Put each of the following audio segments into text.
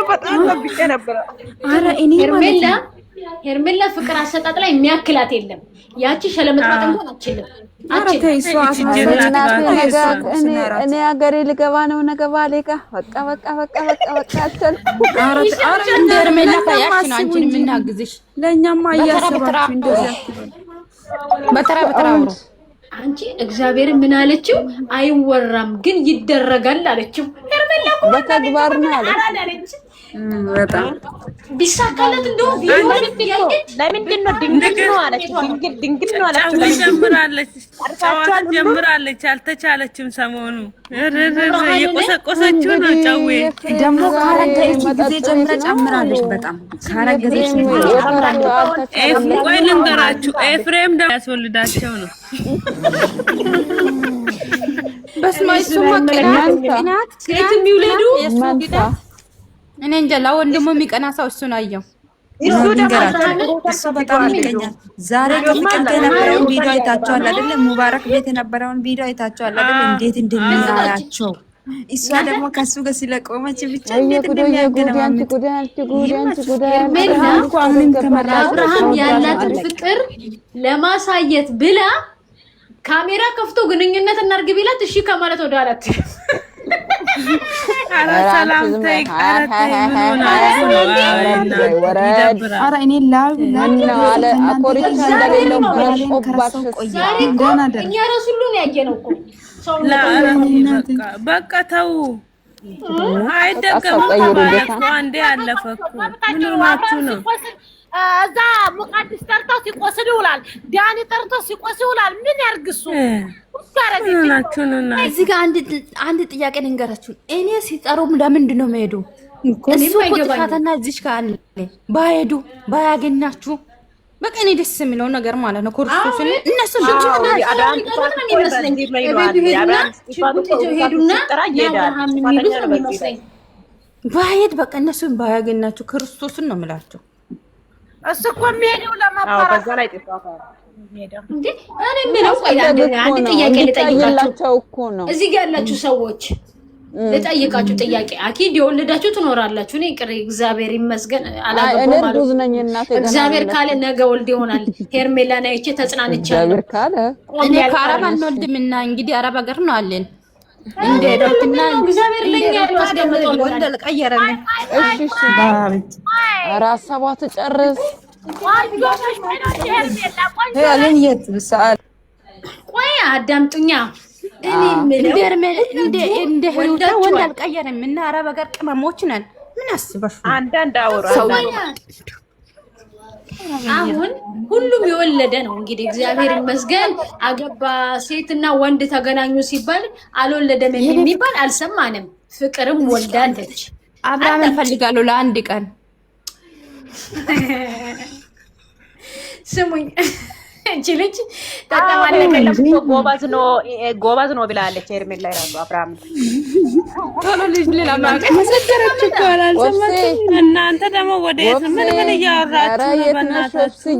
በጣም ጠብቄ ነበር። ኧረ እኔ ሄርሜላ ሄርሜላ ፍቅር አሰጣጥ ላይ የሚያክላት የለም። ያቺ ሸለመጥማጥ እንኳን አትችልም። እኔ ሀገሬ ልገባ ነው ነገባ ሌጋ በቃ ሄርሜላ ከያች ነው አንቺን የምናግዝሽ። ለእኛማ እያሰባችሁ እንደዚያ በተራ አውሩ። አንቺ እግዚአብሔርን ምን አለችው? አይወራም ግን ይደረጋል አለችው። ሄርሜላ በተግባር ነው አለች። በጣም ቢሳካለት እንደው ለምንድን ነው ድንግል ነው አለች። ድንግል ነው አለች። ጀምራለች አልተቻለችም። ሰሞኑ የቆሰቆሰችው ነው። ጫዌ ደግሞ ካረገዘች ጊዜ ጨምራለች። በጣም ካረገዘች ቆይ ልንገራችሁ፣ ኤፍሬም ደግሞ ያስወልዳቸው ነው። በስመ አብ እሱማ ቅናት ሴት የሚውለዱ እኔ እንጃ። ለወንድሙ የሚቀና ሰው እሱን አየው። እሱ በጣም ይገኛል። ዛሬ ከፍቅር የነበረውን ቪዲዮ አይታችኋል አይደል? ሙባረክ ቤት የነበረውን ቪዲዮ አይታችኋል አይደል? እንዴት እንደሚያያቸው እሷ ደግሞ ከሱ ጋር ስለቆመች ብቻ እንዴት እንደሚያገናኙት አብርሃም ያላትን ፍቅር ለማሳየት ብላ ካሜራ ከፍቶ ግንኙነት እናርግ ቢላት እሺ ከማለት ወደ አላት በቃ ተው፣ አይደገምም። አንዴ አለፈ እኮ ምን ሆናችሁ ነው? እዛ ሙቃዲስ ጠርቶ ሲቆስል ይውላል። ዳኒ ጠርቶ ሲቆስል ይውላል። ምን ያርግሱ? እዚህ ጋር አንድ ጥያቄ ልንገራችሁ። እኔ ሲጠሩም ለምንድን ነው የምሄዱ? እሱ ጥፋትና እዚች ጋር አለ ባይሄዱ ባያገኛችሁ በቃ እኔ ደስ የሚለው ነገር ማለት ነው። ኮርሶስ እነሱ ባይሄድ በቃ እነሱን ባያገኛችሁ ክርስቶስን ነው የምላቸው። እሱ እኮ የሚሄደው ለማባራት በዛ ላይ ጥፋታ እንዴ እኔ ምንም አንድ ጥያቄ ልጠይቃችሁ እኮ ነው። እዚህ ጋር ያላችሁ ሰዎች ልጠይቃችሁ ጥያቄ። አኪድ የወለዳችሁ ትኖራላችሁ። እኔ ቅሪ እግዚአብሔር ይመስገን አላገባም ማለት እግዚአብሔር ካለ ነገ ወልድ ይሆናል። ሄርሜላ ናይቼ ተጽናንቻለሁ። እኔ ከአረብ አንወልድምና እንግዲህ አረብ ሀገር ነው አለን እንደ ዶክተርና እግዚአብሔር ለኛ ያስቀምጠው ወንድ ለቀየረን። እሺ ራስ ሰባት ጨርስ ያለን የት ሰዓት ቆይ አዳምጡኛ። እኔ እንደ ህይወት ወንድ አልቀየረም እና አረብ ሀገር ቅመሞች ነን። ምን አስበሽ አንዳንድ አውራ አሁን ሁሉም የወለደ ነው እንግዲህ እግዚአብሔር ይመስገን። አገባ ሴትና ወንድ ተገናኙ ሲባል አልወለደም የሚባል አልሰማንም። ፍቅርም ወልዳለች። አብርሃም እፈልጋለሁ ለአንድ ቀን ስሙኝ። እቺ ልጅ ተጠማለቀለም ጎባዝ ነው ብላለች። ሄርሜላ ይራሉ አብርሃም ቶሎ ልጅ ለማቀ መሰከረች እኮ አላልሰማችም። እናንተ ደግሞ ወደ ምን እያወራችሁ ነው? በእናታችሁ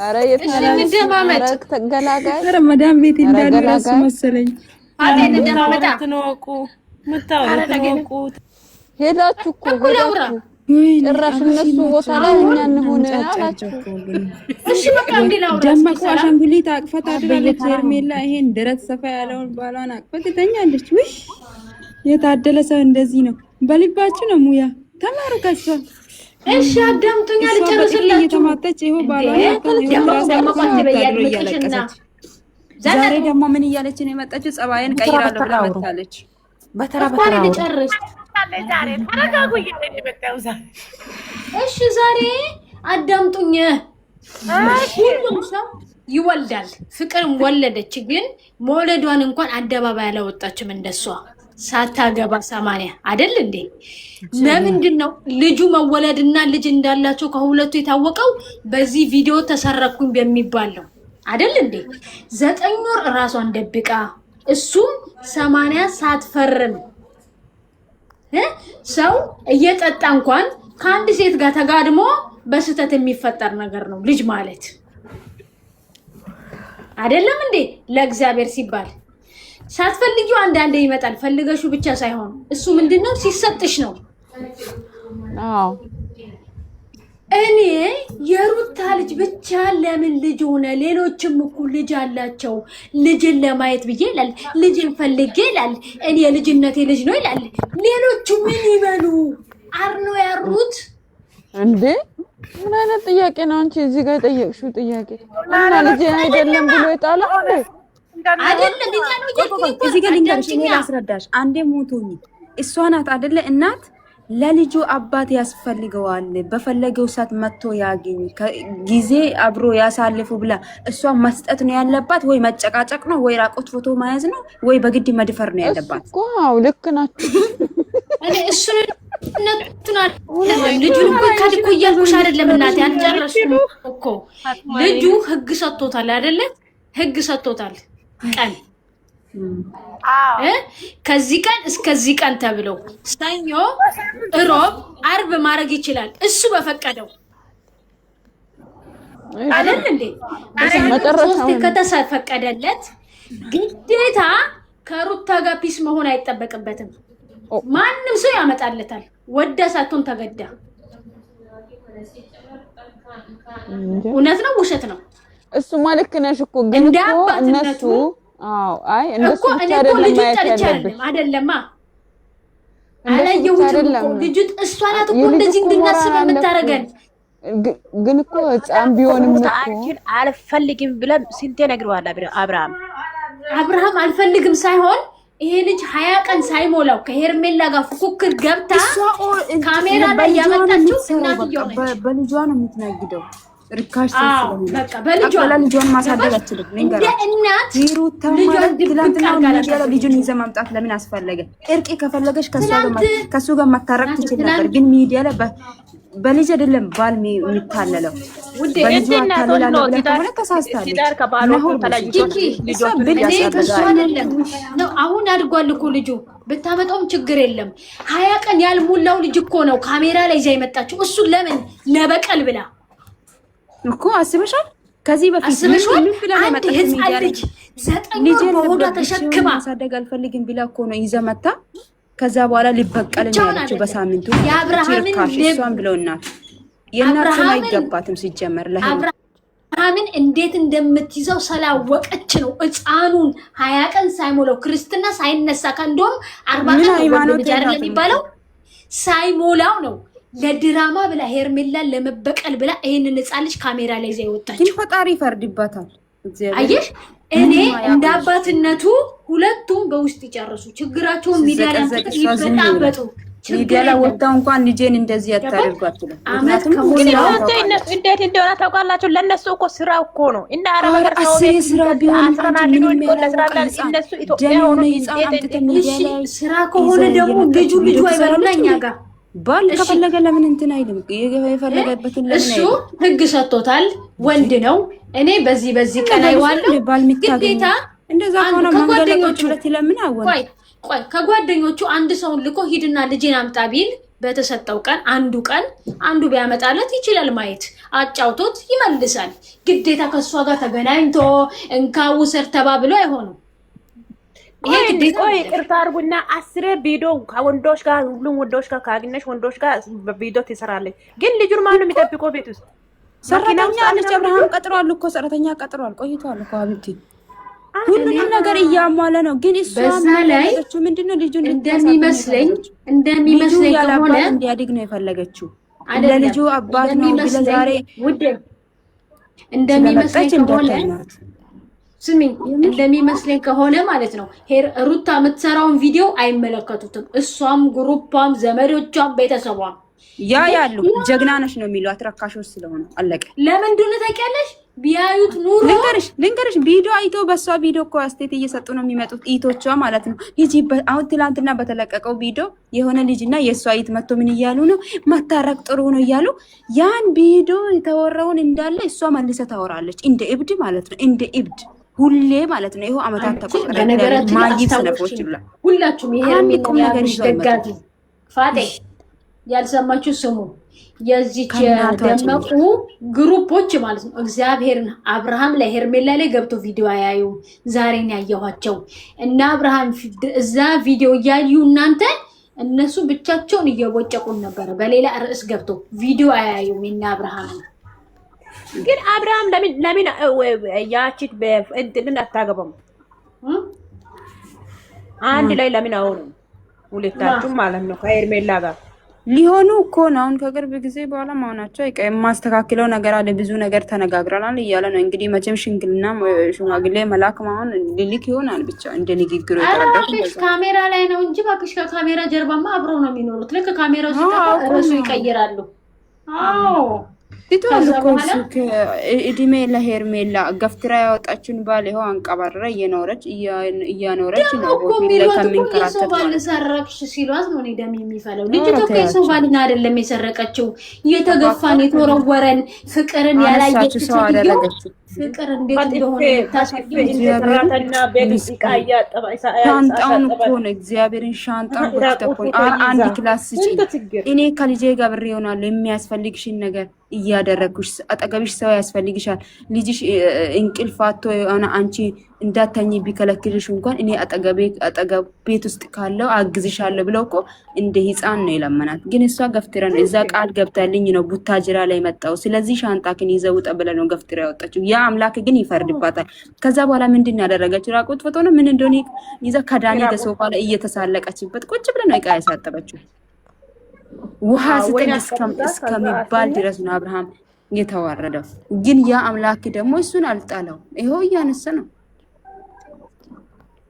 ኧረ የት እንደማመጥ ተገላጋይ ረመዳን ቤት እንዳሉ ራሱ መሰለኝ። አዴን እንደማመጣ ትኖቁ ምታወቁ ሄዳችሁ እኮ ሄዳችሁ ጭራሽ እነሱ ቦታ ላይ እኛ እንሆን አላችሁ። እሺ በቃ እንዲላው ደመቁ አሻንጉሊት አቅፈት አድርጋለች። ሄርሜላ ይሄን ደረት ሰፋ ያለውን ባሏን አቅፈት ትተኛለች። ውይ የታደለ ሰው እንደዚህ ነው። በልባችሁ ነው ሙያ ተማሩ ከሷ። እሺ አዳምጡኛ ልጨርስላችሁ። እየተማተች ይሄው ባሏን ዛሬ ደግሞ ምን እያለች ነው የመጣችው? ጸባይን ቀይራለሁ ብላ መጣለች። በተራ ልጨርስ ዛሬ ተረጋጉ። እሺ ዛሬ አዳምጡኝ። ሁሉም ሰው ይወልዳል። ፍቅርም ወለደች፣ ግን መውለዷን እንኳን አደባባይ አላወጣችም። እንደሷ ሳታገባ 80 አይደል እንዴ? ለምንድን ነው ልጁ መወለድና ልጅ እንዳላቸው ከሁለቱ የታወቀው? በዚህ ቪዲዮ ተሰረኩኝ በሚባል ነው አይደል እንዴ? 9 ወር ራሷን ደብቃ እሱም 80 ሳትፈርም ሰው እየጠጣ እንኳን ከአንድ ሴት ጋር ተጋድሞ በስተት የሚፈጠር ነገር ነው ልጅ ማለት አይደለም እንዴ? ለእግዚአብሔር ሲባል ሳትፈልጊው አንዳንዴ ይመጣል። ፈልገሹ ብቻ ሳይሆን እሱ ምንድነው ሲሰጥሽ ነው። አዎ እኔ የሩታ ልጅ ብቻ ለምን ልጅ ሆነ? ሌሎችም እኮ ልጅ አላቸው። ልጅን ለማየት ብዬ ይላል፣ ልጅን ፈልጌ ይላል፣ እኔ የልጅነቴ ልጅ ነው ይላል። ሌሎቹ ምን ይበሉ? አርኖ ያሩት እንዴ? ምን አይነት ጥያቄ ነው አንቺ እዚህ ጋር የጠየቅሽው ጥያቄ? እና ልጅ አይደለም ብሎ ይጣላል አይደለም? እዚህ ጋር ልንገርሽ፣ እኔ ላስረዳሽ። አንዴ ሞቶኝ እሷ ናት አይደለ እናት ለልጁ አባት ያስፈልገዋል። በፈለገው ሰዓት መጥቶ ያገኝ ጊዜ አብሮ ያሳልፉ ብላ እሷ መስጠት ነው ያለባት? ወይ መጨቃጨቅ ነው? ወይ ራቆት ፎቶ መያዝ ነው? ወይ በግድ መድፈር ነው ያለባት? እኮ አዎ ልክ ናችሁ። እኔ እሱ ነቱና ልጁን እኮ ካድኮ እያልኩሽ አይደለም እናቴ፣ አልጨረስኩም እኮ። ልጁ ህግ ሰጥቶታል አይደለ? ህግ ሰጥቶታል ቀን ከዚህ ቀን እስከዚህ ቀን ተብለው ሰኞ፣ ሮብ፣ አርብ ማድረግ ይችላል እሱ በፈቀደው አይደል እንዴ? ሶስት ከተፈቀደለት ግዴታ ከሩታ ጋር ፒስ መሆን አይጠበቅበትም። ማንም ሰው ያመጣለታል፣ ወዳ ሳትሆን ተገዳ። እውነት ነው ውሸት ነው? እሱ ማለት ነሽ እኮ ግን እኮ እነሱ አዎ አይ እንደሱ ብቻ አይደለም ማየት ያለብሽ አይደለማ። አላየሁትም እኮ ልጁ እሷ ናት እኮ እንደዚህ እንድናስብ የምታረገን። ግን እኮ ህፃን ቢሆንም እኮ አልፈልግም ብለን ስንቴ ነግረዋል አብርሃም አልፈልግም ሳይሆን ይሄ ልጅ 20 ቀን ሳይሞላው ከሄርሜላ ጋር ፉክክር ገብታ ካሜራ ላይ ያመጣችው እናትየው ነች። በልጇ ነው የምትናግደው። ርካሽ ስለሆነ በቃ በልጇን ማሳደግ አትችልም። እናት ሩታ ማለት ትላንትና ልጁን ይዘህ ማምጣት ለምን አስፈለገ? እርቅ ከፈለገሽ ከሱ ጋር መታረቅ ትችል ነበር። ግን ሚዲያ ላይ በልጅ አይደለም ባል የሚታለለው። በልጁ አታለላለሁ ብለህ ከሆነ ተሳስታለች። አሁን አድጓል እኮ ልጁ፣ ብታመጣውም ችግር የለም። 20 ቀን ያልሞላው ልጅ እኮ ነው ካሜራ ላይ ይዛ የመጣችው። እሱን ለምን ለበቀል ብላ እኮ አስበሻል? ከዚህ በፊት ምን ብላ መጣች? ህፃን ልጅ 9 ወር በሆዷ ተሸክማ ማሳደግ አልፈልግም ብላ እኮ ነው ይዘ መጣ። ከዛ በኋላ ሊበቀል ነው ያለችው በሳምንቱ። የአብርሃምን እሷን ብለውናል። የእናቱን አይገባትም ሲጀመር አብርሃምን እንዴት እንደምትይዘው ስላወቀች ነው። ህፃኑን 20 ቀን ሳይሞላው ክርስትና ሳይነሳ ከእንደውም 40 ቀን ነው የሚባለው ሳይሞላው ነው ለድራማ ብላ ሄርሜላን ለመበቀል ብላ ይሄንን ህፃን ልጅ ካሜራ ላይ ይዛ ይወጣች። ግን ፈጣሪ ይፈርድባታል። አየሽ፣ እኔ እንደ አባትነቱ ሁለቱም በውስጥ ይጨርሱ ችግራቸውን። ሚዲያ ላይ ይበጣበጡ። ሚዲያ ላይ ወጣው እንኳን ልጄን እንደዚህ ያታደርጓት ነው። ግን እንዴት እንደሆነ ታውቃላችሁ? ለነሱ እኮ ስራ እኮ ነው እና አረባከር ስራ ቢሆን እነሱ ኢትዮጵያ ሆኖ ስራ ከሆነ ደግሞ ልጁ አይበሉና እኛ ጋር ባል ከፈለገ ለምን እንትን አይልም? የፈለገበትን ለምን እሱ ህግ ሰጥቶታል። ወንድ ነው። እኔ በዚህ ቀን አይዋለሁ ግዴታ እንደዛ ከሆነ መንገለቆች ሁለት ለምን አወን ቆይ ከጓደኞቹ አንድ ሰውን ልኮ ሂድና ልጄን አምጣ ቢል በተሰጠው ቀን አንዱ ቢያመጣለት ይችላል ማየት፣ አጫውቶት ይመልሳል። ግዴታ ከሷ ጋር ተገናኝቶ እንካው ሰር ተባብሎ አይሆንም። ይሄ ግዴታ ቆይ ይቅርታ አድርጉና 10 ቪዲዮ ከወንዶች ጋር ሁሉም ወንዶች ጋር ካገኘሽ ወንዶች ጋር ቪዲዮ ትሰራለች። ግን ልጁን ማን ነው የሚጠብቀው ቤት ውስጥ? ሰራተኛ አለች። አብርሃም ቀጥሯል እኮ ሰራተኛ ቀጥሯል። ቆይቷል እኮ አብቲ ሁሉንም ነገር እያሟለ ነው። ግን እሷ ላይ ምንድነው ልጁን እንደሚመስለኝ ከሆነ እንዲያድግ ነው የፈለገችው። ለልጁ አባት ነው ብለ ዛሬ ውድ እንደሚመስለኝ ከሆነ ስሚኝ፣ እንደሚመስለኝ ከሆነ ማለት ነው ሩታ የምትሰራውን ቪዲዮ አይመለከቱትም። እሷም ግሩፓም ዘመዶቿም ቤተሰቧም ያሉ ጀግና ነሽ ነው የሚሉ አትረካሾች ስለሆነ አለቀ። ለምን እንደሆነ ታውቂያለሽ? ቢያዩት ኑሮ ልንገርሽ ቪዲዮ አይቶ በሷ ቪዲዮ እኮ አስቴት እየሰጡ ነው የሚመጡት ኢቶቿ ማለት ነው። አሁን ትላንትና በተለቀቀው ቪዲዮ የሆነ ልጅና የእሷ አይት መጥቶ ምን እያሉ ነው? መታረቅ ጥሩ ነው እያሉ ያን ቪዲዮ የተወራውን እንዳለ እሷ መልሰ ታወራለች። እንደ እብድ ማለት ነው፣ እንደ እብድ ሁሌ ማለት ነው። ይሄው አመታት ተቆጠረ። ማይፍ ሰነፎች ይላል ሁላችሁም የሄርሜላ ደጋፊ ፋጤ ያልሰማችሁ ስሙ። የዚች ደመቁ ግሩፖች ማለት ነው እግዚአብሔርን አብርሃም ላይ ሄርሜላ ላይ ገብቶ ቪዲዮ ያዩ ዛሬን ያየኋቸው እና አብርሃም እዛ ቪዲዮ እያዩ እናንተ እነሱ ብቻቸውን እየቦጨቁን ነበር። በሌላ ርዕስ ገብቶ ቪዲዮ አያዩም። እና አብርሃም ግን አብርሃም ለምን ያቺ እንትን አታገባም? አንድ ላይ ለምን አሁን ሁለታችሁ ማለት ነው ከሄርሜላ ጋር ሊሆኑ እኮ ነው። አሁን ከቅርብ ጊዜ በኋላ መሆናቸው የማስተካክለው ነገር አለ፣ ብዙ ነገር ተነጋግረናል እያለ ነው እንግዲህ። መቼም ሽንግልና ሽማግሌ መላክ ማሆን ሊልክ ይሆናል ብቻ እንደ ንግግሩ የተረዳሽ። ካሜራ ላይ ነው እንጂ ባክሽ ከካሜራ ጀርባማ አብረው ነው የሚኖሩት። ልክ ካሜራው ሲጠፋ ርዕሱ ይቀይራሉ። አዎ ቲቶል እኮ እድሜ ለሄርሜላ ገፍትራ ያወጣችን ባል ይኸው አንቀባረረ እያኖረች ነው። የሰው ባል ሰረቅሽ ሲሏት ነው ደም የሚፈለው። ልጅቷ እኮ የሰው ባልን አይደለም የሰረቀችው፣ የተገፋን የተወረወረን ፍቅርን ያላየች ሰው አደረገችው። ፍቅር እንዴት እንደሆነ ታሳቢና በግስቃያ ሻንጣውን እኮ ነው እግዚአብሔርን ሻንጣውን ወጥተቆን አንድ ክላስ ስጪኝ እኔ ከልጄ ጋር ብሬ ይሆናለሁ የሚያስፈልግሽን ነገር እያደረግኩሽ አጠገብሽ ሰው ያስፈልግሻል። ልጅሽ እንቅልፋቶ የሆነ አንቺ እንዳተኝ ቢከለክልሽ እንኳን እኔ አጠገብ ቤት ውስጥ ካለው አግዝሻለሁ ብለው እኮ እንደ ህፃን ነው የለመናት። ግን እሷ ገፍትራ ነው እዛ ቃል ገብታልኝ ነው ቡታጅራ ላይ መጣው። ስለዚህ ሻንጣክን ይዘው ጠብለ ነው ገፍትራ ያወጣችው። ያ አምላክ ግን ይፈርድባታል። ከዛ በኋላ ምንድን ያደረገችው? ራቁት ፎቶ ነው ምን እንደሆነ ይዛ ከዳኒ ከሶፋ ላይ እየተሳለቀችበት ቁጭ ብለ ነው ዕቃ ያሳጠበችው። ውሃ ስጥል እስከሚባል ድረስ ነው አብርሃም የተዋረደው። ግን ያ አምላክ ደግሞ እሱን አልጣለው። ይኸው እያነሰ ነው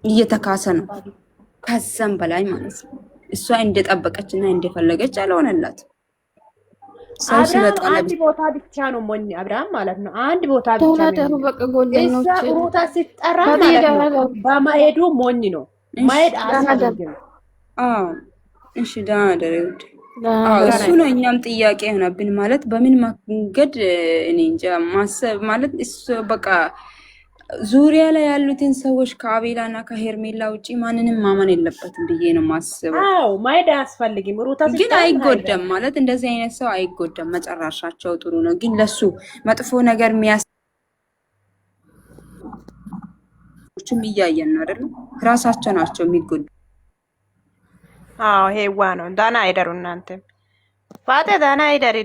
እየተካሰ ነው ከዛም በላይ ማለት ነው። እሷ እንደጠበቀችና እንደፈለገች አልሆነላት። ሰው ሲመጣ አንድ ቦታ ብቻ ነው ሞኝ አብርሃም ማለት ነው። አንድ ቦታ ብቻ ነው እዛ ሩታ ሲጠራ ማለት ነው። በማሄዱ ሞኝ ነው ማሄድ አሳደም። እሺ ደህና ደረውት እሱ ነው። እኛም ጥያቄ ሆነብን ማለት በምን መንገድ እኔ እንጃ ማሰብ ማለት እሱ በቃ ዙሪያ ላይ ያሉትን ሰዎች ከአቤላና ከሄርሜላ ውጪ ማንንም ማመን የለበትም ብዬ ነው ማስበው። አዎ ማይዳ አስፈልግም። ሩታ ግን አይጎደም ማለት እንደዚህ አይነት ሰው አይጎደም። መጨረሻቸው ጥሩ ነው። ግን ለሱ መጥፎ ነገር የሚያስችም እያየን ነው አይደል? ራሳቸው ናቸው የሚጎዱ። አዎ ሄዋ ነው ዳና አይደሩ እናንተ ፋቴ ዳና አይደሪ